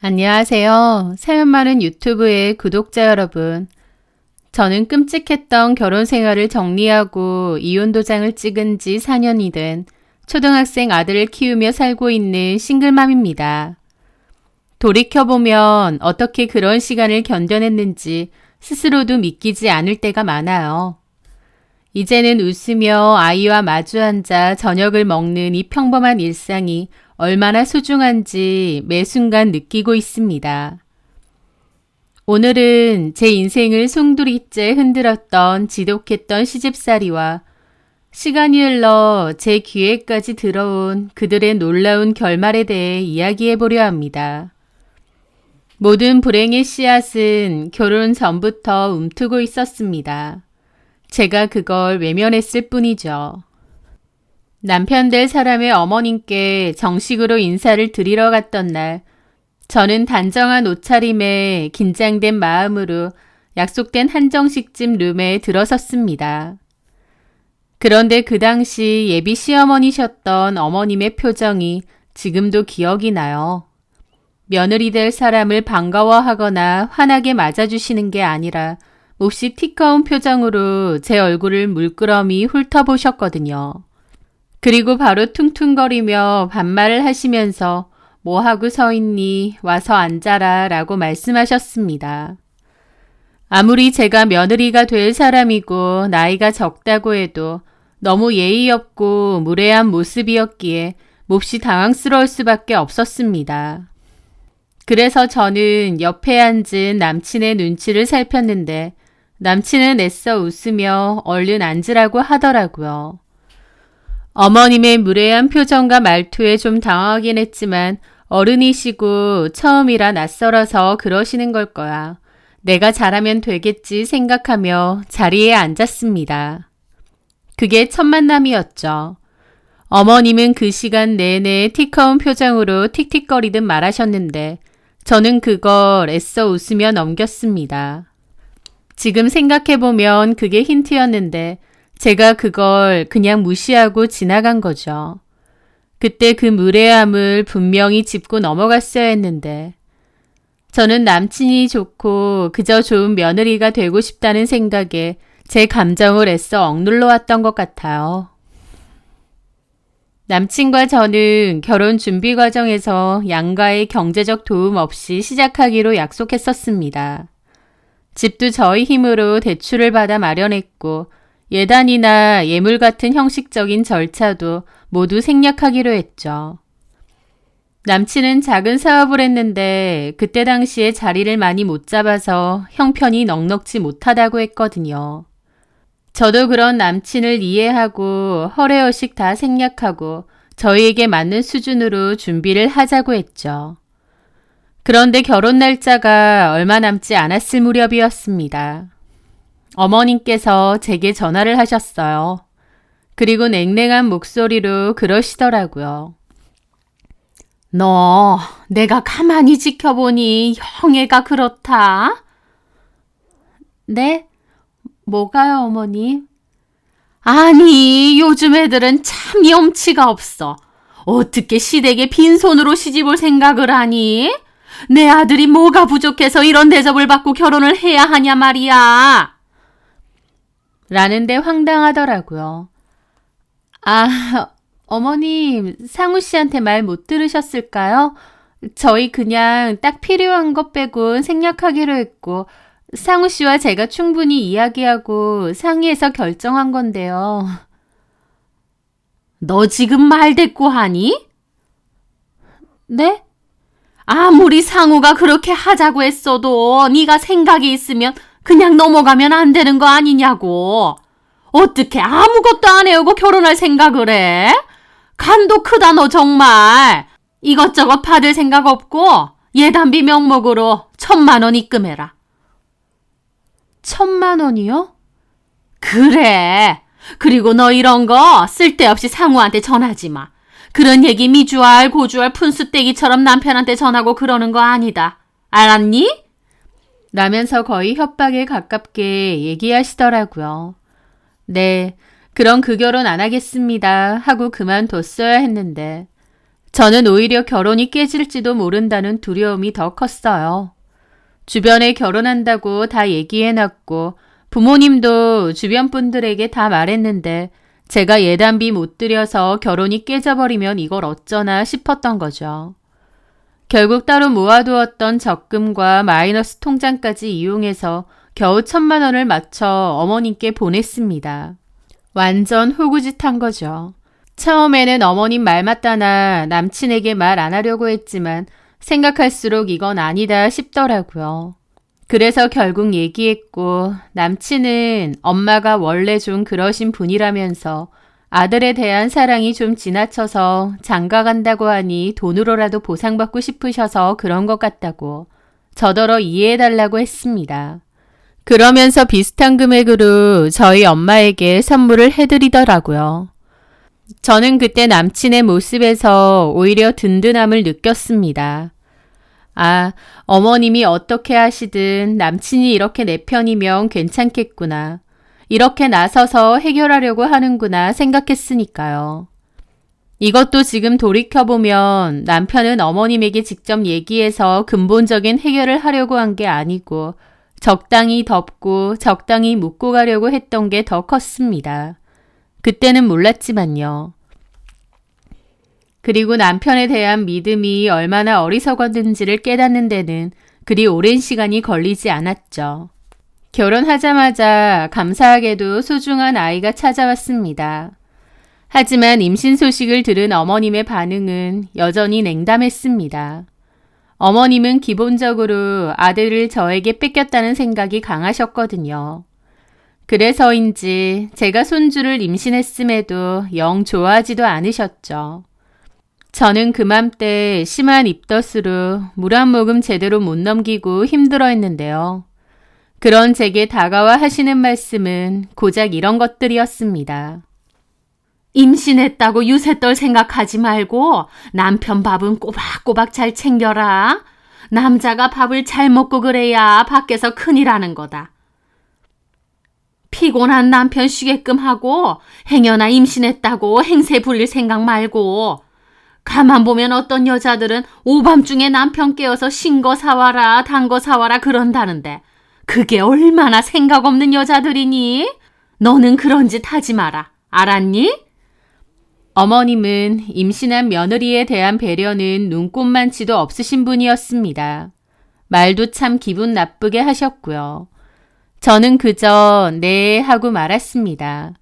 안녕하세요. 사연 많은 유튜브의 구독자 여러분. 저는 끔찍했던 결혼 생활을 정리하고 이혼 도장을 찍은 지 4년이 된 초등학생 아들을 키우며 살고 있는 싱글맘입니다. 돌이켜보면 어떻게 그런 시간을 견뎌냈는지 스스로도 믿기지 않을 때가 많아요. 이제는 웃으며 아이와 마주 앉아 저녁을 먹는 이 평범한 일상이 얼마나 소중한지 매 순간 느끼고 있습니다. 오늘은 제 인생을 송두리째 흔들었던 지독했던 시집살이와 시간이 흘러 제 귀에까지 들어온 그들의 놀라운 결말에 대해 이야기해 보려 합니다. 모든 불행의 씨앗은 결혼 전부터 움트고 있었습니다. 제가 그걸 외면했을 뿐이죠. 남편 될 사람의 어머님께 정식으로 인사를 드리러 갔던 날, 저는 단정한 옷차림에 긴장된 마음으로 약속된 한정식집 룸에 들어섰습니다. 그런데 그 당시 예비 시어머니셨던 어머님의 표정이 지금도 기억이 나요. 며느리 될 사람을 반가워하거나 환하게 맞아주시는 게 아니라 몹시 티꺼운 표정으로 제 얼굴을 물끄러미 훑어보셨거든요. 그리고 바로 퉁퉁거리며 반말을 하시면서 뭐하고 서 있니? 와서 앉아라 라고 말씀하셨습니다. 아무리 제가 며느리가 될 사람이고 나이가 적다고 해도 너무 예의 없고 무례한 모습이었기에 몹시 당황스러울 수밖에 없었습니다. 그래서 저는 옆에 앉은 남친의 눈치를 살폈는데 남친은 애써 웃으며 얼른 앉으라고 하더라고요. 어머님의 무례한 표정과 말투에 좀 당황하긴 했지만 어른이시고 처음이라 낯설어서 그러시는 걸 거야. 내가 잘하면 되겠지 생각하며 자리에 앉았습니다. 그게 첫 만남이었죠. 어머님은 그 시간 내내 티커운 표정으로 틱틱거리듯 말하셨는데 저는 그걸 애써 웃으며 넘겼습니다. 지금 생각해보면 그게 힌트였는데 제가 그걸 그냥 무시하고 지나간 거죠. 그때 그 무례함을 분명히 짚고 넘어갔어야 했는데 저는 남친이 좋고 그저 좋은 며느리가 되고 싶다는 생각에 제 감정을 애써 억눌러 왔던 것 같아요. 남친과 저는 결혼 준비 과정에서 양가의 경제적 도움 없이 시작하기로 약속했었습니다. 집도 저희 힘으로 대출을 받아 마련했고 예단이나 예물 같은 형식적인 절차도 모두 생략하기로 했죠. 남친은 작은 사업을 했는데 그때 당시에 자리를 많이 못 잡아서 형편이 넉넉지 못하다고 했거든요. 저도 그런 남친을 이해하고 허례허식 다 생략하고 저희에게 맞는 수준으로 준비를 하자고 했죠. 그런데 결혼 날짜가 얼마 남지 않았을 무렵이었습니다. 어머님께서 제게 전화를 하셨어요. 그리고 냉랭한 목소리로 그러시더라고요. 너 내가 가만히 지켜보니 형애가 그렇다? 네? 뭐가요, 어머님? 아니, 요즘 애들은 참 염치가 없어. 어떻게 시댁에 빈손으로 시집올 생각을 하니? 내 아들이 뭐가 부족해서 이런 대접을 받고 결혼을 해야 하냐 말이야. 라는데 황당하더라고요. 아, 어머님, 상우 씨한테 말 못 들으셨을까요? 저희 그냥 딱 필요한 것 빼곤 생략하기로 했고 상우 씨와 제가 충분히 이야기하고 상의해서 결정한 건데요. 너 지금 말 대꾸 하니? 네? 아무리 상우가 그렇게 하자고 했어도 네가 생각이 있으면 그냥 넘어가면 안 되는 거 아니냐고. 어떻게 아무것도 안 해오고 결혼할 생각을 해? 간도 크다 너 정말. 이것저것 받을 생각 없고 예단비 명목으로 1,000,000원 입금해라. 1,000,000원이요? 그래. 그리고 너 이런 거 쓸데없이 상우한테 전하지 마. 그런 얘기 미주알 고주알 푼수떼기처럼 남편한테 전하고 그러는 거 아니다. 알았니? 라면서 거의 협박에 가깝게 얘기하시더라고요. 네, 그럼 그 결혼 안 하겠습니다 하고 그만뒀어야 했는데 저는 오히려 결혼이 깨질지도 모른다는 두려움이 더 컸어요. 주변에 결혼한다고 다 얘기해놨고 부모님도 주변 분들에게 다 말했는데 제가 예단비 못 들여서 결혼이 깨져버리면 이걸 어쩌나 싶었던 거죠. 결국 따로 모아두었던 적금과 마이너스 통장까지 이용해서 겨우 1,000만 원을 맞춰 어머님께 보냈습니다. 완전 호구짓한 거죠. 처음에는 어머님 말 맞다나 남친에게 말 안 하려고 했지만 생각할수록 이건 아니다 싶더라고요. 그래서 결국 얘기했고 남친은 엄마가 원래 좀 그러신 분이라면서 아들에 대한 사랑이 좀 지나쳐서 장가 간다고 하니 돈으로라도 보상받고 싶으셔서 그런 것 같다고 저더러 이해해달라고 했습니다. 그러면서 비슷한 금액으로 저희 엄마에게 선물을 해드리더라고요. 저는 그때 남친의 모습에서 오히려 든든함을 느꼈습니다. 아, 어머님이 어떻게 하시든 남친이 이렇게 내 편이면 괜찮겠구나. 이렇게 나서서 해결하려고 하는구나 생각했으니까요. 이것도 지금 돌이켜보면 남편은 어머님에게 직접 얘기해서 근본적인 해결을 하려고 한 게 아니고 적당히 덮고 적당히 묻고 가려고 했던 게 더 컸습니다. 그때는 몰랐지만요. 그리고 남편에 대한 믿음이 얼마나 어리석었는지를 깨닫는 데는 그리 오랜 시간이 걸리지 않았죠. 결혼하자마자 감사하게도 소중한 아이가 찾아왔습니다. 하지만 임신 소식을 들은 어머님의 반응은 여전히 냉담했습니다. 어머님은 기본적으로 아들을 저에게 뺏겼다는 생각이 강하셨거든요. 그래서인지 제가 손주를 임신했음에도 영 좋아하지도 않으셨죠. 저는 그맘때 심한 입덧으로 물 한 모금 제대로 못 넘기고 힘들어했는데요. 그런 제게 다가와 하시는 말씀은 고작 이런 것들이었습니다. 임신했다고 유세 떨 생각하지 말고 남편 밥은 꼬박꼬박 잘 챙겨라. 남자가 밥을 잘 먹고 그래야 밖에서 큰일 하는 거다. 피곤한 남편 쉬게끔 하고 행여나 임신했다고 행세 부릴 생각 말고 가만 보면 어떤 여자들은 오밤중에 남편 깨워서 신 거 사와라 단 거 사와라 그런다는데 그게 얼마나 생각 없는 여자들이니? 너는 그런 짓 하지 마라. 알았니? 어머님은 임신한 며느리에 대한 배려는 눈꼽만치도 없으신 분이었습니다. 말도 참 기분 나쁘게 하셨고요. 저는 그저 네 하고 말았습니다.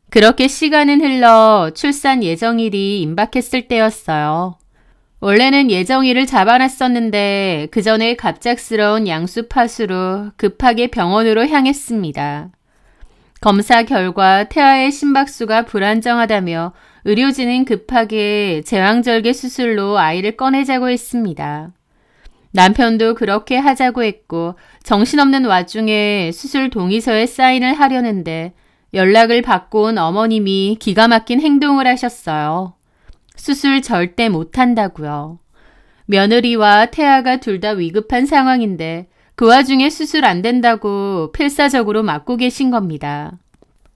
그렇게 시간은 흘러 출산 예정일이 임박했을 때였어요. 원래는 예정일을 잡아놨었는데 그 전에 갑작스러운 양수 파수로 급하게 병원으로 향했습니다. 검사 결과 태아의 심박수가 불안정하다며 의료진은 급하게 제왕절개 수술로 아이를 꺼내자고 했습니다. 남편도 그렇게 하자고 했고 정신없는 와중에 수술 동의서에 사인을 하려는데 연락을 받고 온 어머님이 기가 막힌 행동을 하셨어요. 수술 절대 못한다고요. 며느리와 태아가 둘 다 위급한 상황인데 그 와중에 수술 안 된다고 필사적으로 막고 계신 겁니다.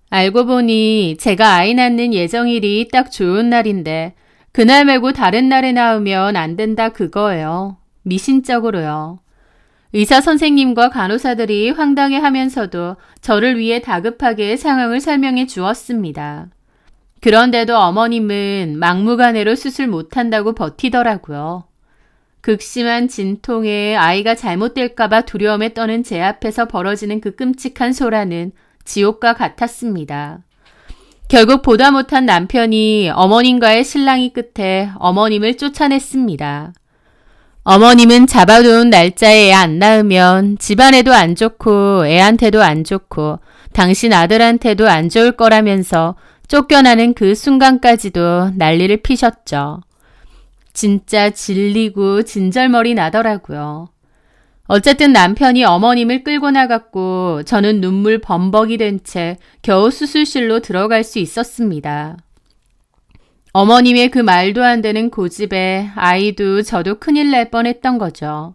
알고 보니 제가 아이 낳는 예정일이 딱 좋은 날인데 그날 말고 다른 날에 낳으면 안 된다 그거예요. 미신적으로요. 의사 선생님과 간호사들이 황당해하면서도 저를 위해 다급하게 상황을 설명해 주었습니다. 그런데도 어머님은 막무가내로 수술 못한다고 버티더라고요. 극심한 진통에 아이가 잘못될까봐 두려움에 떠는 제 앞에서 벌어지는 그 끔찍한 소란은 지옥과 같았습니다. 결국 보다 못한 남편이 어머님과의 실랑이 끝에 어머님을 쫓아냈습니다. 어머님은 잡아놓은 날짜에 애 안 낳으면 집안에도 안 좋고 애한테도 안 좋고 당신 아들한테도 안 좋을 거라면서 쫓겨나는 그 순간까지도 난리를 피셨죠. 진짜 질리고 진절머리 나더라고요. 어쨌든 남편이 어머님을 끌고 나갔고 저는 눈물 범벅이 된 채 겨우 수술실로 들어갈 수 있었습니다. 어머님의 그 말도 안 되는 고집에 아이도 저도 큰일 날 뻔했던 거죠.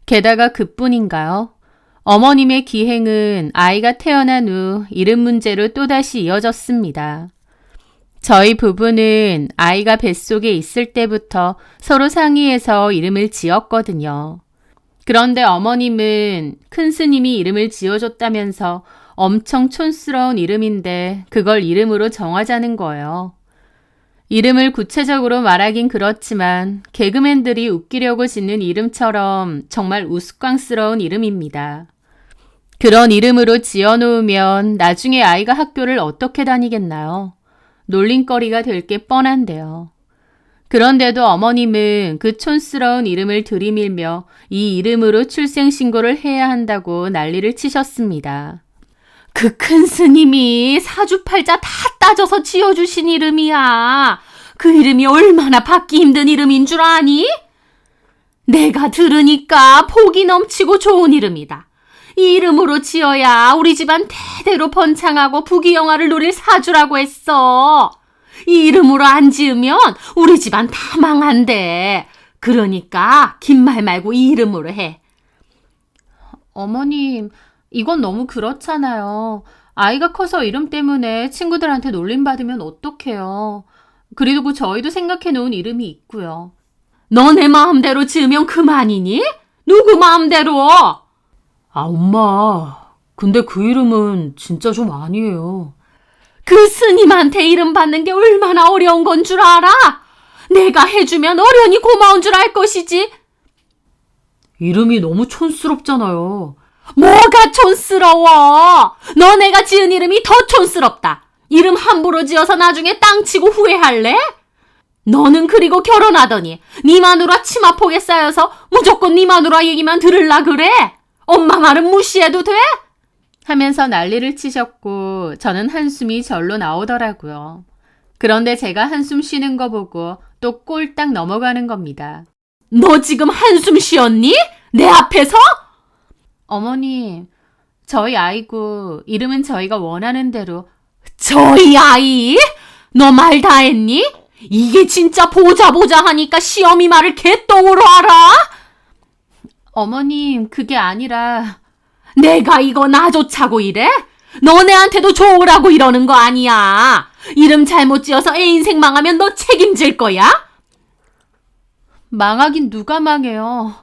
게다가 그뿐인가요? 어머님의 기행은 아이가 태어난 후 이름 문제로 또다시 이어졌습니다. 저희 부부는 아이가 뱃속에 있을 때부터 서로 상의해서 이름을 지었거든요. 그런데 어머님은 큰 스님이 이름을 지어줬다면서 엄청 촌스러운 이름인데 그걸 이름으로 정하자는 거예요. 이름을 구체적으로 말하긴 그렇지만 개그맨들이 웃기려고 짓는 이름처럼 정말 우스꽝스러운 이름입니다. 그런 이름으로 지어놓으면 나중에 아이가 학교를 어떻게 다니겠나요? 놀림거리가 될 게 뻔한데요. 그런데도 어머님은 그 촌스러운 이름을 들이밀며 이 이름으로 출생신고를 해야 한다고 난리를 치셨습니다. 그 큰 스님이 사주팔자 다 따져서 지어주신 이름이야. 그 이름이 얼마나 받기 힘든 이름인 줄 아니? 내가 들으니까 복이 넘치고 좋은 이름이다. 이 이름으로 지어야 우리 집안 대대로 번창하고 부귀영화를 누릴 사주라고 했어. 이 이름으로 안 지으면 우리 집안 다 망한대. 그러니까 긴 말 말고 이 이름으로 해. 어머님, 이건 너무 그렇잖아요. 아이가 커서 이름 때문에 친구들한테 놀림받으면 어떡해요. 그리고 저희도 생각해 놓은 이름이 있고요. 너네 마음대로 지으면 그만이니? 누구 마음대로? 엄마. 근데 그 이름은 진짜 좀 아니에요. 그 스님한테 이름 받는 게 얼마나 어려운 건 줄 알아? 내가 해주면 어련히 고마운 줄 알 것이지. 이름이 너무 촌스럽잖아요. 뭐가 촌스러워? 너네가 지은 이름이 더 촌스럽다. 이름 함부로 지어서 나중에 땅 치고 후회할래? 너는 그리고 결혼하더니 네 마누라 치마폭에 쌓여서 무조건 네 마누라 얘기만 들을라 그래? 엄마 말은 무시해도 돼? 하면서 난리를 치셨고 저는 한숨이 절로 나오더라고요. 그런데 제가 한숨 쉬는 거 보고 또 꼴딱 넘어가는 겁니다. 너 지금 한숨 쉬었니? 내 앞에서? 어머님, 저희 아이고 이름은 저희가 원하는 대로. 저희 아이? 너 말 다 했니? 이게 진짜 보자 하니까 시어미 말을 개똥으로 알아? 어머님, 그게 아니라 내가 이거 나조차고 이래? 너네한테도 좋으라고 이러는 거 아니야. 이름 잘못 지어서 애 인생 망하면 너 책임질 거야? 망하긴 누가 망해요.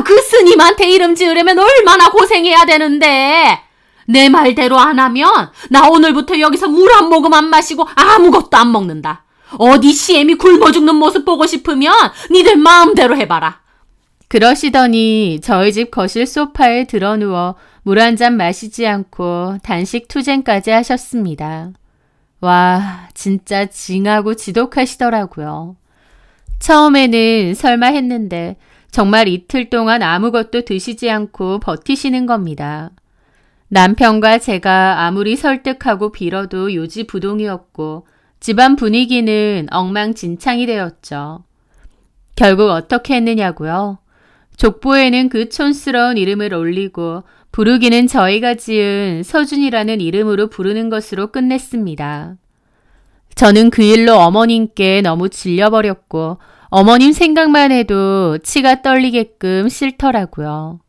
그 스님한테 이름 지으려면 얼마나 고생해야 되는데. 내 말대로 안 하면 나 오늘부터 여기서 물 한 모금 안 마시고 아무것도 안 먹는다. 어디 시엠이 굶어 죽는 모습 보고 싶으면 니들 마음대로 해봐라. 그러시더니 저희 집 거실 소파에 드러누워 물 한 잔 마시지 않고 단식 투쟁까지 하셨습니다. 와, 진짜 징하고 지독하시더라고요. 처음에는 설마 했는데 정말 이틀 동안 아무것도 드시지 않고 버티시는 겁니다. 남편과 제가 아무리 설득하고 빌어도 요지부동이었고 집안 분위기는 엉망진창이 되었죠. 결국 어떻게 했느냐고요? 족보에는 그 촌스러운 이름을 올리고 부르기는 저희가 지은 서준이라는 이름으로 부르는 것으로 끝냈습니다. 저는 그 일로 어머님께 너무 질려버렸고 어머님 생각만 해도 치가 떨리게끔 싫더라고요.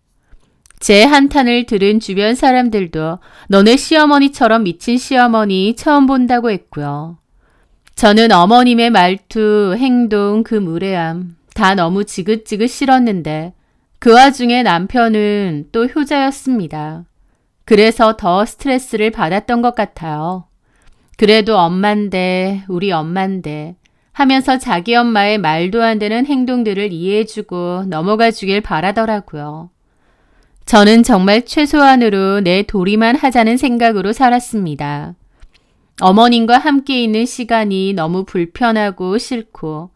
제 한탄을 들은 주변 사람들도 너네 시어머니처럼 미친 시어머니 처음 본다고 했고요. 저는 어머님의 말투, 행동, 그 무례함 다 너무 지긋지긋 싫었는데 그 와중에 남편은 또 효자였습니다. 그래서 더 스트레스를 받았던 것 같아요. 그래도 엄만데 우리 엄만데 하면서 자기 엄마의 말도 안 되는 행동들을 이해해주고 넘어가 주길 바라더라고요. 저는 정말 최소한으로 내 도리만 하자는 생각으로 살았습니다. 어머님과 함께 있는 시간이 너무 불편하고 싫고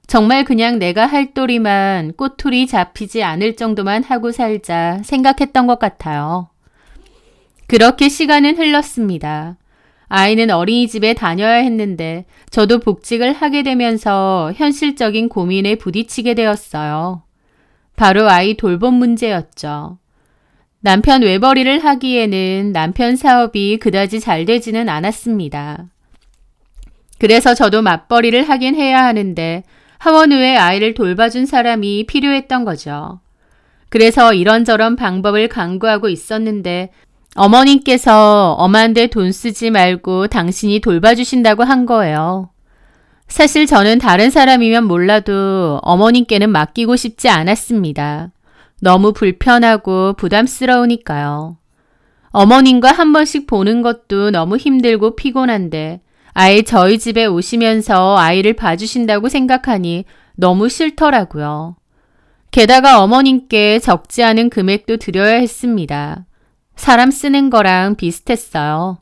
정말 그냥 내가 할 도리만 꼬투리 잡히지 않을 정도만 하고 살자 생각했던 것 같아요. 그렇게 시간은 흘렀습니다. 아이는 어린이집에 다녀야 했는데 저도 복직을 하게 되면서 현실적인 고민에 부딪히게 되었어요. 바로 아이 돌봄 문제였죠. 남편 외벌이를 하기에는 남편 사업이 그다지 잘 되지는 않았습니다. 그래서 저도 맞벌이를 하긴 해야 하는데 하원 후에 아이를 돌봐준 사람이 필요했던 거죠. 그래서 이런저런 방법을 강구하고 있었는데 어머님께서 엄한데 돈 쓰지 말고 당신이 돌봐주신다고 한 거예요. 사실 저는 다른 사람이면 몰라도 어머님께는 맡기고 싶지 않았습니다. 너무 불편하고 부담스러우니까요. 어머님과 한 번씩 보는 것도 너무 힘들고 피곤한데 아예 저희 집에 오시면서 아이를 봐주신다고 생각하니 너무 싫더라고요. 게다가 어머님께 적지 않은 금액도 드려야 했습니다. 사람 쓰는 거랑 비슷했어요.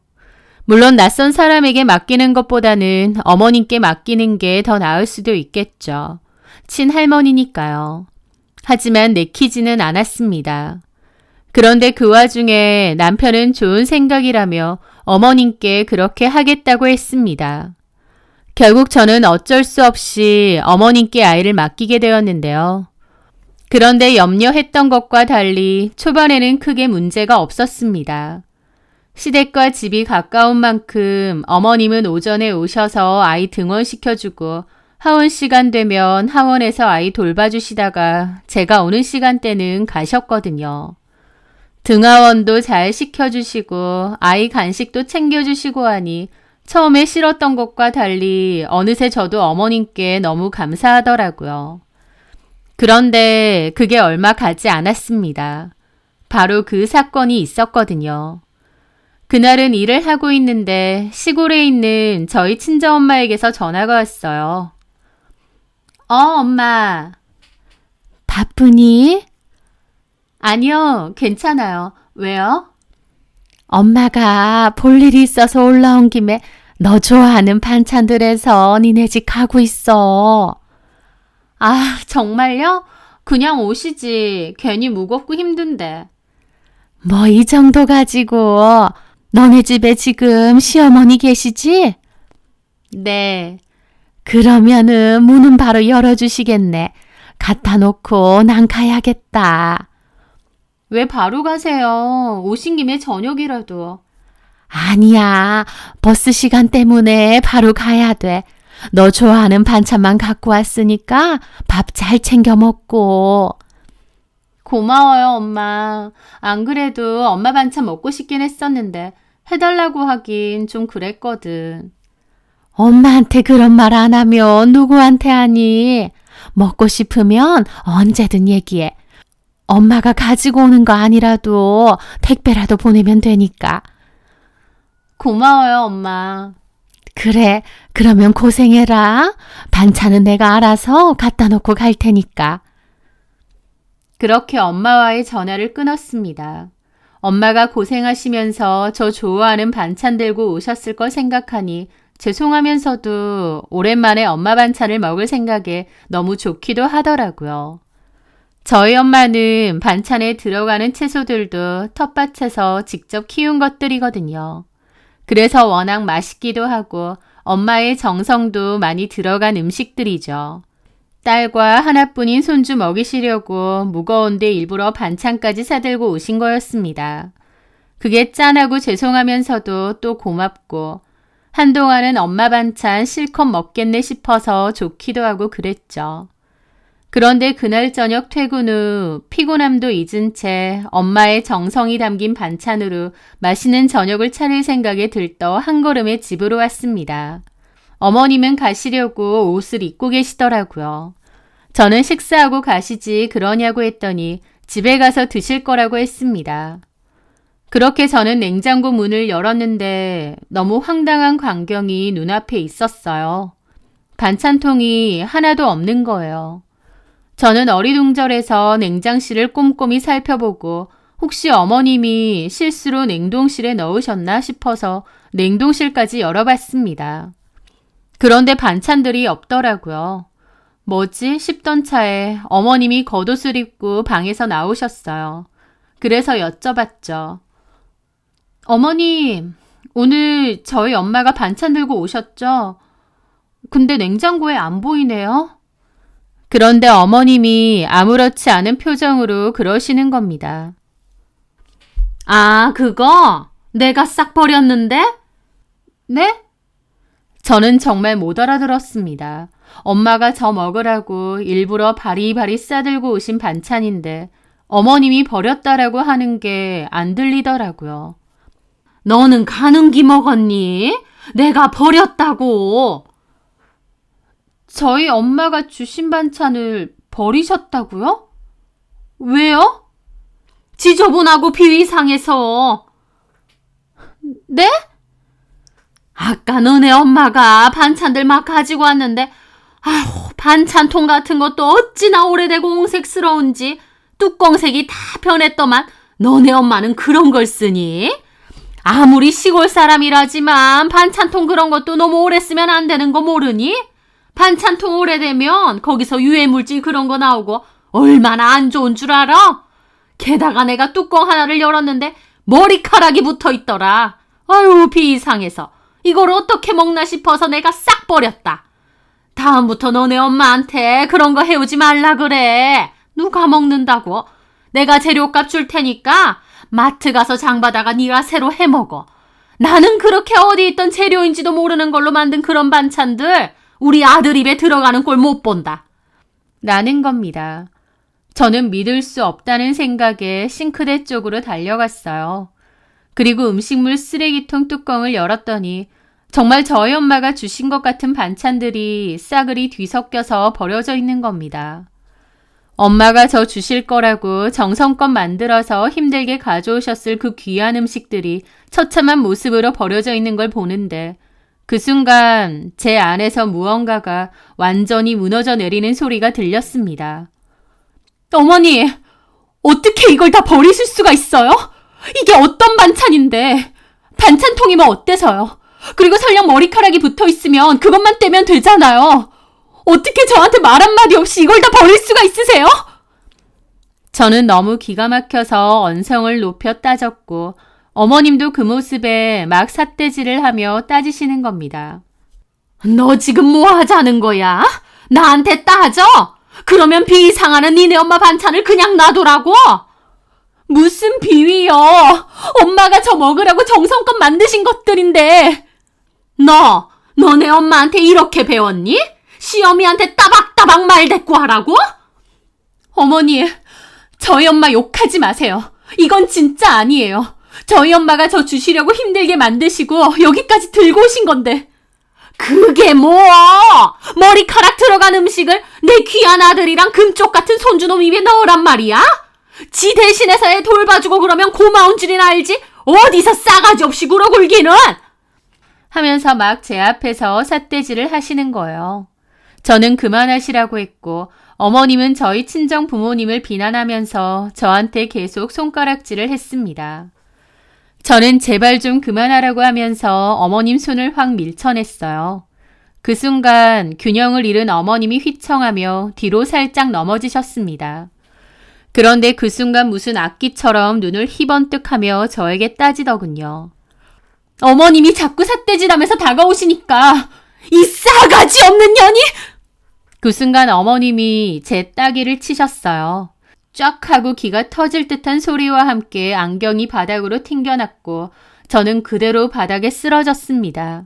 물론 낯선 사람에게 맡기는 것보다는 어머님께 맡기는 게 더 나을 수도 있겠죠. 친할머니니까요. 하지만 내키지는 않았습니다. 그런데 그 와중에 남편은 좋은 생각이라며 어머님께 그렇게 하겠다고 했습니다. 결국 저는 어쩔 수 없이 어머님께 아이를 맡기게 되었는데요. 그런데 염려했던 것과 달리 초반에는 크게 문제가 없었습니다. 시댁과 집이 가까운 만큼 어머님은 오전에 오셔서 아이 등원시켜주고 하원 시간 되면 하원에서 아이 돌봐주시다가 제가 오는 시간대는 가셨거든요. 등하원도 잘 시켜주시고 아이 간식도 챙겨주시고 하니 처음에 싫었던 것과 달리 어느새 저도 어머님께 너무 감사하더라고요. 그런데 그게 얼마 가지 않았습니다. 바로 그 사건이 있었거든요. 그날은 일을 하고 있는데 시골에 있는 저희 친정엄마에게서 전화가 왔어요. 엄마. 바쁘니? 아니요, 괜찮아요. 왜요? 엄마가 볼 일이 있어서 올라온 김에 너 좋아하는 반찬들에서 니네 집 가고 있어. 아, 정말요? 그냥 오시지. 괜히 무겁고 힘든데. 뭐 이 정도 가지고 너네 집에 지금 시어머니 계시지? 네. 그러면은 문은 바로 열어주시겠네. 갖다 놓고 난 가야겠다. 왜 바로 가세요? 오신 김에 저녁이라도. 아니야. 버스 시간 때문에 바로 가야 돼. 너 좋아하는 반찬만 갖고 왔으니까 밥 잘 챙겨 먹고. 고마워요, 엄마. 안 그래도 엄마 반찬 먹고 싶긴 했었는데 해달라고 하긴 좀 그랬거든. 엄마한테 그런 말 안 하면 누구한테 하니? 먹고 싶으면 언제든 얘기해. 엄마가 가지고 오는 거 아니라도 택배라도 보내면 되니까. 고마워요, 엄마. 그래, 그러면 고생해라. 반찬은 내가 알아서 갖다 놓고 갈 테니까. 그렇게 엄마와의 전화를 끊었습니다. 엄마가 고생하시면서 저 좋아하는 반찬 들고 오셨을 걸 생각하니 죄송하면서도 오랜만에 엄마 반찬을 먹을 생각에 너무 좋기도 하더라고요. 저희 엄마는 반찬에 들어가는 채소들도 텃밭에서 직접 키운 것들이거든요. 그래서 워낙 맛있기도 하고 엄마의 정성도 많이 들어간 음식들이죠. 딸과 하나뿐인 손주 먹이시려고 무거운데 일부러 반찬까지 사들고 오신 거였습니다. 그게 짠하고 죄송하면서도 또 고맙고 한동안은 엄마 반찬 실컷 먹겠네 싶어서 좋기도 하고 그랬죠. 그런데 그날 저녁 퇴근 후 피곤함도 잊은 채 엄마의 정성이 담긴 반찬으로 맛있는 저녁을 차릴 생각에 들떠 한 걸음에 집으로 왔습니다. 어머님은 가시려고 옷을 입고 계시더라고요. 저는 식사하고 가시지 그러냐고 했더니 집에 가서 드실 거라고 했습니다. 그렇게 저는 냉장고 문을 열었는데 너무 황당한 광경이 눈앞에 있었어요. 반찬통이 하나도 없는 거예요. 저는 어리둥절해서 냉장실을 꼼꼼히 살펴보고 혹시 어머님이 실수로 냉동실에 넣으셨나 싶어서 냉동실까지 열어봤습니다. 그런데 반찬들이 없더라고요. 뭐지 싶던 차에 어머님이 겉옷을 입고 방에서 나오셨어요. 그래서 여쭤봤죠. 어머님, 오늘 저희 엄마가 반찬 들고 오셨죠? 근데 냉장고에 안 보이네요? 그런데 어머님이 아무렇지 않은 표정으로 그러시는 겁니다. 아, 그거? 내가 싹 버렸는데? 네? 저는 정말 못 알아들었습니다. 엄마가 저 먹으라고 일부러 바리바리 싸들고 오신 반찬인데 어머님이 버렸다라고 하는 게 안 들리더라고요. 너는 가는 기 먹었니? 내가 버렸다고. 저희 엄마가 주신 반찬을 버리셨다고요? 왜요? 지저분하고 비위 상해서. 네? 아까 너네 엄마가 반찬들 막 가지고 왔는데 아휴, 반찬통 같은 것도 어찌나 오래되고 옹색스러운지 뚜껑색이 다 변했더만 너네 엄마는 그런 걸 쓰니? 아무리 시골 사람이라지만 반찬통 그런 것도 너무 오래 쓰면 안 되는 거 모르니? 반찬통 오래되면 거기서 유해물질 그런 거 나오고 얼마나 안 좋은 줄 알아? 게다가 내가 뚜껑 하나를 열었는데 머리카락이 붙어 있더라. 아유, 비이상해서 이걸 어떻게 먹나 싶어서 내가 싹 버렸다. 다음부터 너네 엄마한테 그런 거 해오지 말라 그래. 누가 먹는다고? 내가 재료값 줄 테니까 마트 가서 장 봐다가 네가 새로 해먹어. 나는 그렇게 어디 있던 재료인지도 모르는 걸로 만든 그런 반찬들 우리 아들 입에 들어가는 꼴 못 본다. 라는 겁니다. 저는 믿을 수 없다는 생각에 싱크대 쪽으로 달려갔어요. 그리고 음식물 쓰레기통 뚜껑을 열었더니 정말 저희 엄마가 주신 것 같은 반찬들이 싸그리 뒤섞여서 버려져 있는 겁니다. 엄마가 저 주실 거라고 정성껏 만들어서 힘들게 가져오셨을 그 귀한 음식들이 처참한 모습으로 버려져 있는 걸 보는데 그 순간 제 안에서 무언가가 완전히 무너져 내리는 소리가 들렸습니다. 어머니, 어떻게 이걸 다 버리실 수가 있어요? 이게 어떤 반찬인데 반찬통이면 어때서요? 그리고 설령 머리카락이 붙어 있으면 그것만 떼면 되잖아요. 어떻게 저한테 말 한마디 없이 이걸 다 버릴 수가 있으세요? 저는 너무 기가 막혀서 언성을 높여 따졌고 어머님도 그 모습에 막 삿대질을 하며 따지시는 겁니다. 너 지금 뭐 하자는 거야? 나한테 따져? 그러면 비위 상하는 니네 엄마 반찬을 그냥 놔두라고? 무슨 비위요? 엄마가 저 먹으라고 정성껏 만드신 것들인데. 너네 엄마한테 이렇게 배웠니? 시어미한테 따박따박 말 대꾸 하라고? 어머니, 저희 엄마 욕하지 마세요. 이건 진짜 아니에요. 저희 엄마가 저 주시려고 힘들게 만드시고 여기까지 들고 오신 건데. 그게 뭐? 머리카락 들어간 음식을 내 귀한 아들이랑 금쪽 같은 손주놈 입에 넣으란 말이야? 지 대신해서 애 돌봐주고 그러면 고마운 줄이나 알지? 어디서 싸가지 없이 굴어굴기는? 하면서 막 제 앞에서 삿대질을 하시는 거예요. 저는 그만하시라고 했고 어머님은 저희 친정 부모님을 비난하면서 저한테 계속 손가락질을 했습니다. 저는 제발 좀 그만하라고 하면서 어머님 손을 확 밀쳐냈어요. 그 순간 균형을 잃은 어머님이 휘청하며 뒤로 살짝 넘어지셨습니다. 그런데 그 순간 무슨 악기처럼 눈을 희번뜩하며 저에게 따지더군요. 어머님이 자꾸 삿대질하면서 다가오시니까 이 싸가지 없는 년이! 그 순간 어머님이 제 따귀를 치셨어요. 쫙 하고 기가 터질 듯한 소리와 함께 안경이 바닥으로 튕겨났고 저는 그대로 바닥에 쓰러졌습니다.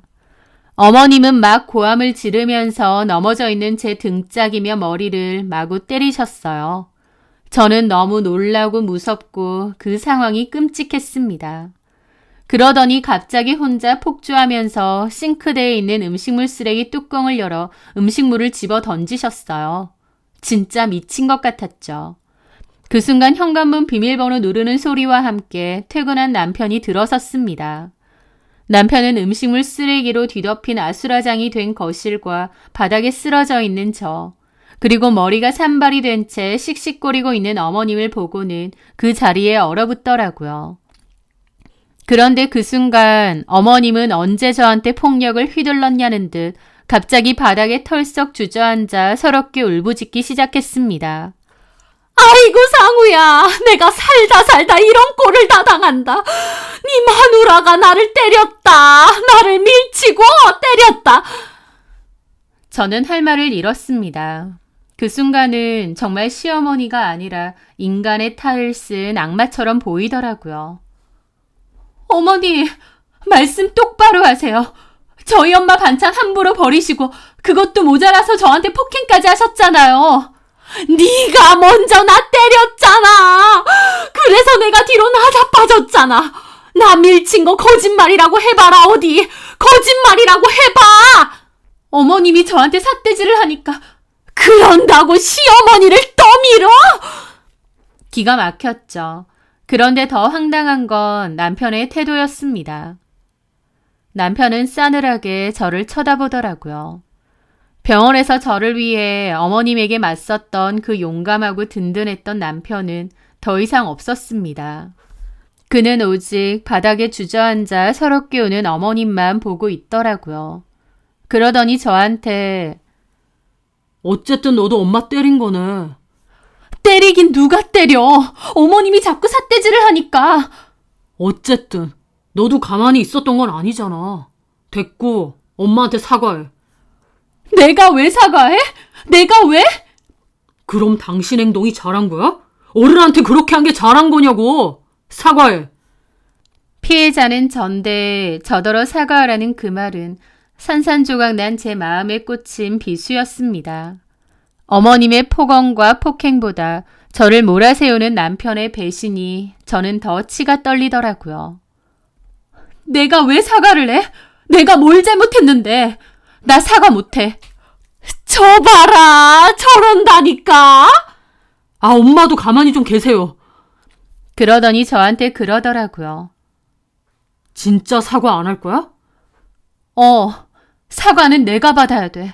어머님은 막 고함을 지르면서 넘어져 있는 제 등짝이며 머리를 마구 때리셨어요. 저는 너무 놀라고 무섭고 그 상황이 끔찍했습니다. 그러더니 갑자기 혼자 폭주하면서 싱크대에 있는 음식물 쓰레기 뚜껑을 열어 음식물을 집어 던지셨어요. 진짜 미친 것 같았죠. 그 순간 현관문 비밀번호 누르는 소리와 함께 퇴근한 남편이 들어섰습니다. 남편은 음식물 쓰레기로 뒤덮인 아수라장이 된 거실과 바닥에 쓰러져 있는 저, 그리고 머리가 산발이 된 채 씩씩거리고 있는 어머님을 보고는 그 자리에 얼어붙더라고요. 그런데 그 순간 어머님은 언제 저한테 폭력을 휘둘렀냐는 듯 갑자기 바닥에 털썩 주저앉아 서럽게 울부짖기 시작했습니다. 아이고 상우야, 내가 살다 이런 꼴을 다 당한다. 네 마누라가 나를 때렸다. 나를 밀치고 때렸다. 저는 할 말을 잃었습니다. 그 순간은 정말 시어머니가 아니라 인간의 탈을 쓴 악마처럼 보이더라고요. 어머니, 말씀 똑바로 하세요. 저희 엄마 반찬 함부로 버리시고 그것도 모자라서 저한테 폭행까지 하셨잖아요. 네가 먼저 나 때렸잖아. 그래서 내가 뒤로 나자빠졌잖아. 나 밀친 거 거짓말이라고 해봐라, 어디. 거짓말이라고 해봐! 어머님이 저한테 삿대질을 하니까 그런다고 시어머니를 떠밀어? 기가 막혔죠. 그런데 더 황당한 건 남편의 태도였습니다. 남편은 싸늘하게 저를 쳐다보더라고요. 병원에서 저를 위해 어머님에게 맞섰던 그 용감하고 든든했던 남편은 더 이상 없었습니다. 그는 오직 바닥에 주저앉아 서럽게 우는 어머님만 보고 있더라고요. 그러더니 저한테 어쨌든 너도 엄마 때린 거네. 때리긴 누가 때려. 어머님이 자꾸 삿대질을 하니까. 어쨌든 너도 가만히 있었던 건 아니잖아. 됐고 엄마한테 사과해. 내가 왜 사과해? 내가 왜? 그럼 당신 행동이 잘한 거야? 어른한테 그렇게 한 게 잘한 거냐고. 사과해. 피해자는 전데 저더러 사과하라는 그 말은 산산조각 난 제 마음에 꽂힌 비수였습니다. 어머님의 폭언과 폭행보다 저를 몰아세우는 남편의 배신이 저는 더 치가 떨리더라고요. 내가 왜 사과를 해? 내가 뭘 잘못했는데? 나 사과 못해. 저 봐라, 저런다니까. 아, 엄마도 가만히 좀 계세요. 그러더니 저한테 그러더라고요. 진짜 사과 안 할 거야? 사과는 내가 받아야 돼.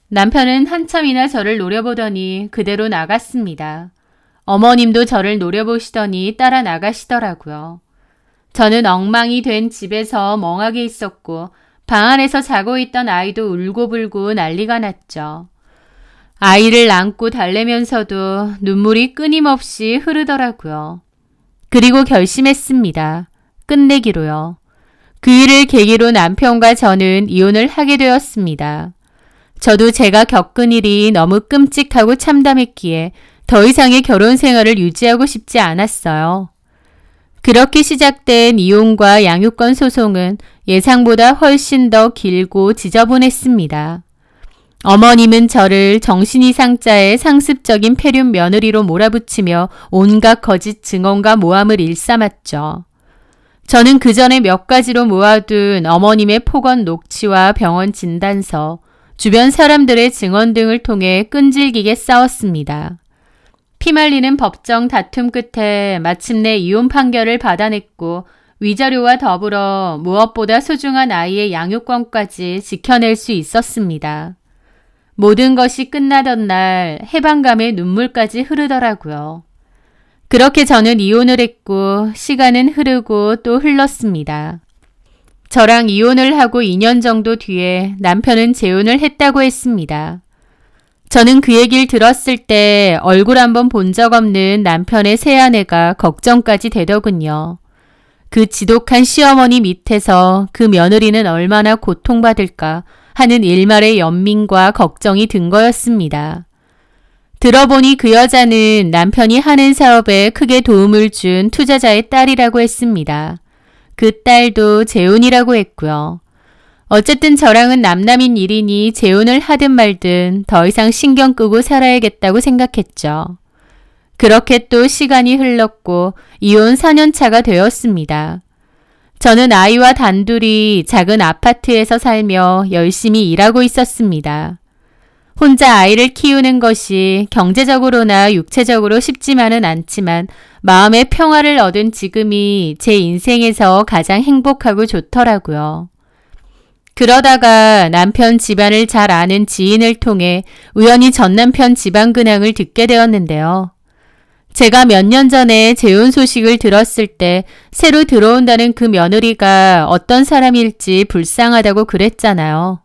남편은 한참이나 저를 노려보더니 그대로 나갔습니다. 어머님도 저를 노려보시더니 따라 나가시더라고요. 저는 엉망이 된 집에서 멍하게 있었고 방 안에서 자고 있던 아이도 울고불고 난리가 났죠. 아이를 안고 달래면서도 눈물이 끊임없이 흐르더라고요. 그리고 결심했습니다. 끝내기로요. 그 일을 계기로 남편과 저는 이혼을 하게 되었습니다. 저도 제가 겪은 일이 너무 끔찍하고 참담했기에 더 이상의 결혼 생활을 유지하고 싶지 않았어요. 그렇게 시작된 이혼과 양육권 소송은 예상보다 훨씬 더 길고 지저분했습니다. 어머님은 저를 정신이상자의 상습적인 폐륜 며느리로 몰아붙이며 온갖 거짓 증언과 모함을 일삼았죠. 저는 그 전에 몇 가지로 모아둔 어머님의 폭언 녹취와 병원 진단서, 주변 사람들의 증언 등을 통해 끈질기게 싸웠습니다. 피말리는 법정 다툼 끝에 마침내 이혼 판결을 받아냈고 위자료와 더불어 무엇보다 소중한 아이의 양육권까지 지켜낼 수 있었습니다. 모든 것이 끝나던 날 해방감에 눈물까지 흐르더라고요. 그렇게 저는 이혼을 했고 시간은 흐르고 또 흘렀습니다. 저랑 이혼을 하고 2년 정도 뒤에 남편은 재혼을 했다고 했습니다. 저는 그 얘기를 들었을 때 얼굴 한번 본 적 없는 남편의 새아내가 걱정까지 되더군요. 그 지독한 시어머니 밑에서 그 며느리는 얼마나 고통받을까 하는 일말의 연민과 걱정이 든 거였습니다. 들어보니 그 여자는 남편이 하는 사업에 크게 도움을 준 투자자의 딸이라고 했습니다. 그 딸도 재혼이라고 했고요. 어쨌든 저랑은 남남인 일이니 재혼을 하든 말든 더 이상 신경 끄고 살아야겠다고 생각했죠. 그렇게 또 시간이 흘렀고 이혼 4년 차가 되었습니다. 저는 아이와 단둘이 작은 아파트에서 살며 열심히 일하고 있었습니다. 혼자 아이를 키우는 것이 경제적으로나 육체적으로 쉽지만은 않지만 마음의 평화를 얻은 지금이 제 인생에서 가장 행복하고 좋더라고요. 그러다가 남편 집안을 잘 아는 지인을 통해 우연히 전 남편 집안 근황을 듣게 되었는데요. 제가 몇 년 전에 재혼 소식을 들었을 때 새로 들어온다는 그 며느리가 어떤 사람일지 불쌍하다고 그랬잖아요.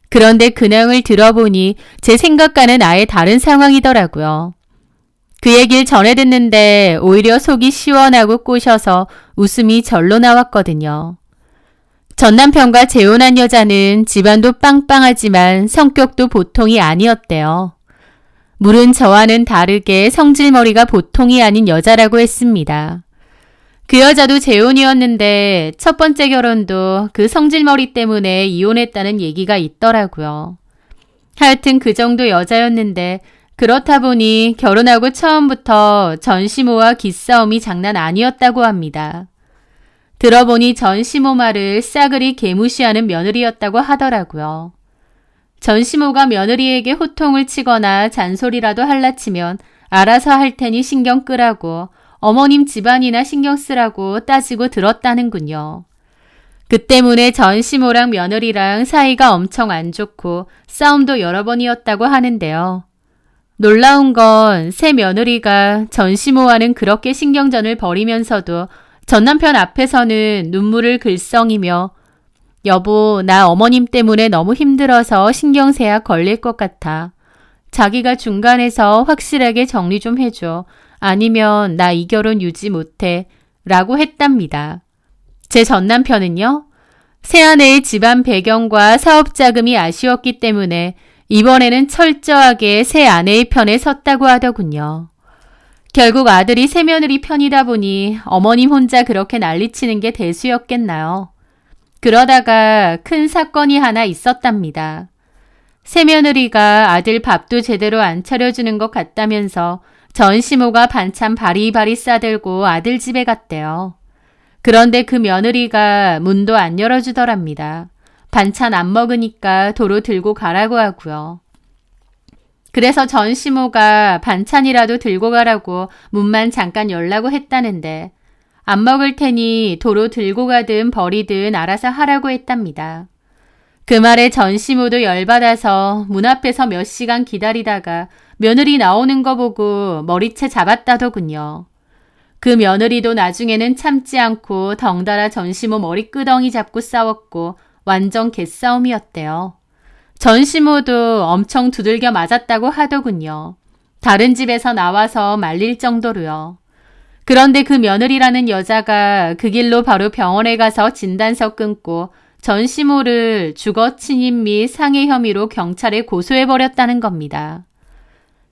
그런데 근황을 들어보니 제 생각과는 아예 다른 상황이더라고요. 그 얘기를 전해 듣는데 오히려 속이 시원하고 꼬셔서 웃음이 절로 나왔거든요. 전 남편과 재혼한 여자는 집안도 빵빵하지만 성격도 보통이 아니었대요. 물은 저와는 다르게 성질머리가 보통이 아닌 여자라고 했습니다. 그 여자도 재혼이었는데 첫 번째 결혼도 그 성질머리 때문에 이혼했다는 얘기가 있더라고요. 하여튼 그 정도 여자였는데 그렇다 보니 결혼하고 처음부터 전시모와 기싸움이 장난 아니었다고 합니다. 들어보니 전시모 말을 싸그리 개무시하는 며느리였다고 하더라고요. 전시모가 며느리에게 호통을 치거나 잔소리라도 할라치면 알아서 할 테니 신경 끄라고 어머님 집안이나 신경 쓰라고 따지고 들었다는군요. 그 때문에 전시모랑 며느리랑 사이가 엄청 안 좋고 싸움도 여러 번이었다고 하는데요. 놀라운 건 새 며느리가 전시모와는 그렇게 신경전을 벌이면서도 전 남편 앞에서는 눈물을 글썽이며 여보, 나 어머님 때문에 너무 힘들어서 신경쇠약 걸릴 것 같아. 자기가 중간에서 확실하게 정리 좀 해줘. 아니면 나 이 결혼 유지 못해. 라고 했답니다. 제 전 남편은요. 새아내의 집안 배경과 사업 자금이 아쉬웠기 때문에 이번에는 철저하게 새 아내의 편에 섰다고 하더군요. 결국 아들이 새며느리 편이다 보니 어머님 혼자 그렇게 난리치는 게 대수였겠나요. 그러다가 큰 사건이 하나 있었답니다. 새며느리가 아들 밥도 제대로 안 차려주는 것 같다면서 전시모가 반찬 바리바리 싸들고 아들 집에 갔대요. 그런데 그 며느리가 문도 안 열어주더랍니다. 반찬 안 먹으니까 도로 들고 가라고 하고요. 그래서 전시모가 반찬이라도 들고 가라고 문만 잠깐 열라고 했다는데 안 먹을 테니 도로 들고 가든 버리든 알아서 하라고 했답니다. 그 말에 전시모도 열받아서 문 앞에서 몇 시간 기다리다가 며느리 나오는 거 보고 머리채 잡았다더군요. 그 며느리도 나중에는 참지 않고 덩달아 전시모 머리끄덩이 잡고 싸웠고 완전 개싸움이었대요. 전시모도 엄청 두들겨 맞았다고 하더군요. 다른 집에서 나와서 말릴 정도로요. 그런데 그 며느리라는 여자가 그 길로 바로 병원에 가서 진단서 끊고 전시모를 주거 침입 및 상해 혐의로 경찰에 고소해버렸다는 겁니다.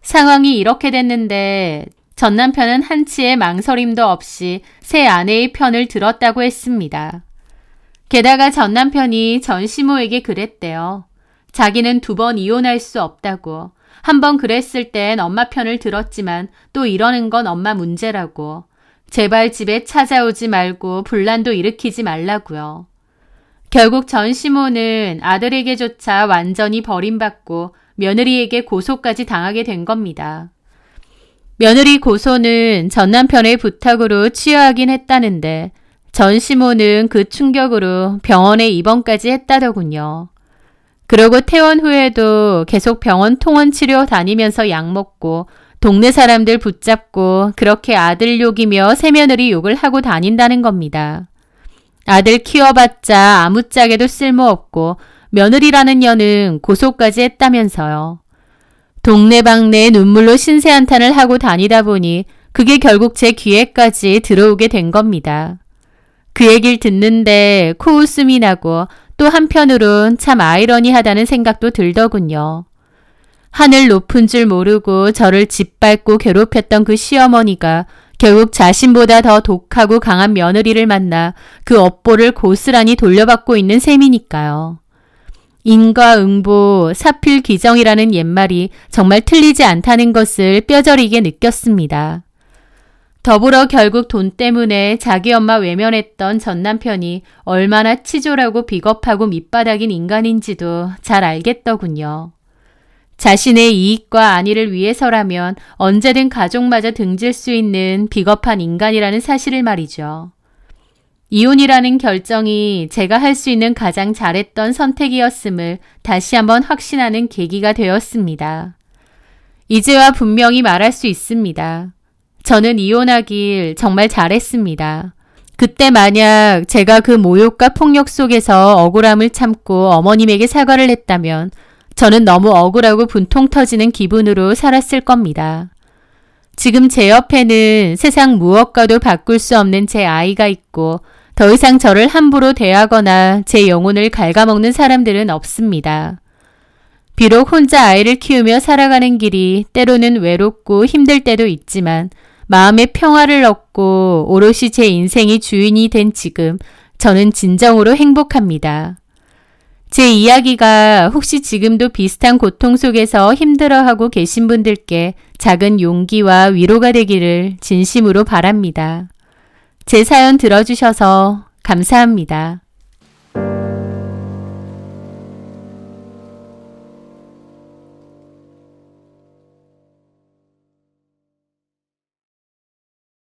상황이 이렇게 됐는데 전 남편은 한치의 망설임도 없이 새 아내의 편을 들었다고 했습니다. 게다가 전 남편이 전시모에게 그랬대요. 자기는 2번 이혼할 수 없다고. 한 번 그랬을 땐 엄마 편을 들었지만 또 이러는 건 엄마 문제라고. 제발 집에 찾아오지 말고 분란도 일으키지 말라고요. 결국 전시모는 아들에게조차 완전히 버림받고 며느리에게 고소까지 당하게 된 겁니다. 며느리 고소는 전 남편의 부탁으로 취하하긴 했다는데 전시모는 그 충격으로 병원에 입원까지 했다더군요. 그러고 퇴원 후에도 계속 병원 통원 치료 다니면서 약 먹고 동네 사람들 붙잡고 그렇게 아들 욕이며 새며느리 욕을 하고 다닌다는 겁니다. 아들 키워봤자 아무짝에도 쓸모없고 며느리라는 년은 고소까지 했다면서요. 동네방네 눈물로 신세한탄을 하고 다니다 보니 그게 결국 제 귀에까지 들어오게 된 겁니다. 그 얘기를 듣는데 코웃음이 나고 또 한편으론 참 아이러니하다는 생각도 들더군요. 하늘 높은 줄 모르고 저를 짓밟고 괴롭혔던 그 시어머니가 결국 자신보다 더 독하고 강한 며느리를 만나 그 업보를 고스란히 돌려받고 있는 셈이니까요. 인과응보, 사필귀정이라는 옛말이 정말 틀리지 않다는 것을 뼈저리게 느꼈습니다. 더불어 결국 돈 때문에 자기 엄마 외면했던 전 남편이 얼마나 치졸하고 비겁하고 밑바닥인 인간인지도 잘 알겠더군요. 자신의 이익과 안위를 위해서라면 언제든 가족마저 등질 수 있는 비겁한 인간이라는 사실을 말이죠. 이혼이라는 결정이 제가 할 수 있는 가장 잘했던 선택이었음을 다시 한번 확신하는 계기가 되었습니다. 이제와 분명히 말할 수 있습니다. 저는 이혼하길 정말 잘했습니다. 그때 만약 제가 그 모욕과 폭력 속에서 억울함을 참고 어머님에게 사과를 했다면 저는 너무 억울하고 분통 터지는 기분으로 살았을 겁니다. 지금 제 옆에는 세상 무엇과도 바꿀 수 없는 제 아이가 있고 더 이상 저를 함부로 대하거나 제 영혼을 갉아먹는 사람들은 없습니다. 비록 혼자 아이를 키우며 살아가는 길이 때로는 외롭고 힘들 때도 있지만 마음의 평화를 얻고 오롯이 제 인생이 주인이 된 지금 저는 진정으로 행복합니다. 제 이야기가 혹시 지금도 비슷한 고통 속에서 힘들어하고 계신 분들께 작은 용기와 위로가 되기를 진심으로 바랍니다. 제 사연 들어주셔서 감사합니다.